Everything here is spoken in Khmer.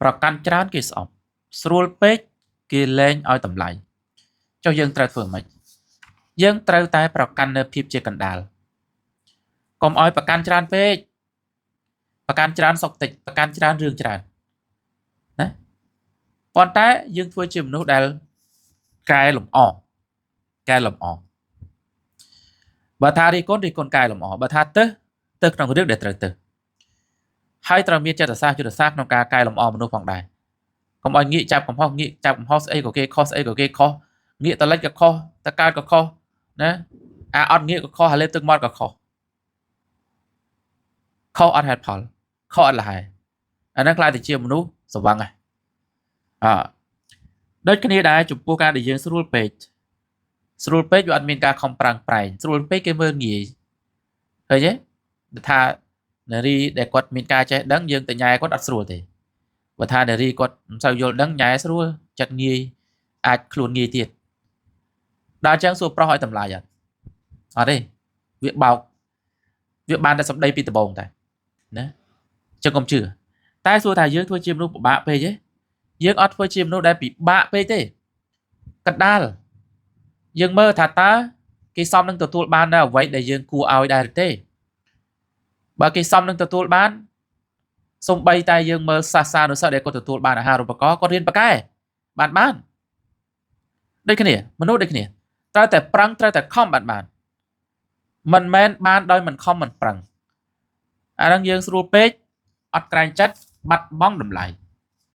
ប្រកាន់ច្រើនគេស្អប់ស្រួលពេកគេលែងឲ្យតម្លៃចុះយើងត្រូវធ្វើម៉េចយើងត្រូវតែប្រកាន់នៅភាពជាកណ្ដាលកុំឲ្យប្រកាន់ច្រើនពេកប្រកាន់ច្រើនសុខតិចប្រកាន់ច្រើនរឿងច្រើនណាប៉ុន្តែយើងធ្វើជាមនុស្សដែលកែលម្អបើថារីកូនកែលម្អបើថាទៅក្នុងរឿងដែលត្រូវទៅហើយត្រូវមានចិត្តសាស្ត្រយុទ្ធសាស្ត្រក្នុងការកែលម្អមនុស្សផងដែរកុំឲ្យងាកចាប់កំហុសស្អីក៏គេខុសស្អីក៏គេខុសងាកតលិចក៏ខុសតកើតក៏ខុសណាអត់ងាកក៏ខុសហើយលេបទឹកមាត់ក៏ខុសអត់ហេតុផលខុសអត់លះហើយអាហ្នឹងខ្លាចតែជាមនុស្សស្វឹងហ៎ដូចគ្នាដែរចំពោះការដែលយើងស្រួលពេកវាអត់មានការខំប្រឹងប្រែងស្រួលពេកគេមើលងាយឃើញទេថានារីដែលគាត់មានការចេះដឹងយើងទៅញ៉ែគាត់អត់ស្រួលទេបើថានារីគាត់មិនសូវយល់ដឹងញ៉ែស្រួលចិត្តងាយអាចខ្លួនងាយទៀតដល់អញ្ចឹងសួរប្រុសឲ្យតម្លៃអត់ទេវាបោកវាបានតែសម្ដីពីដំបូងតែណាចឹងកុំជឿតែសួរថាយើងធ្វើជាមនុស្សពិបាកពេកទេយើងអត់ធ្វើជាមនុស្សដែលពិបាកពេកទេកណ្ដាលយើងមើលថាតើគេសមនឹងទទួលបាននៅអ្វីដែលយើងគួរឲ្យដែរទេបើគេសមនឹងទទួលបានសំបីតែយើងមើលសាសានុសិស្សដែលគាត់ទទួលបានអាហារូបករណ៍គាត់រៀនប៉ាកែបានដូចគ្នាមនុស្សដូចគ្នាត្រូវតែប្រឹងត្រូវតែខំបានមិនមែនបានដោយមិនខំមិនប្រឹងអាហ្នឹងយើងស្រួលពេកអត់ក្រែងចិត្តបាត់បង់តម្លៃ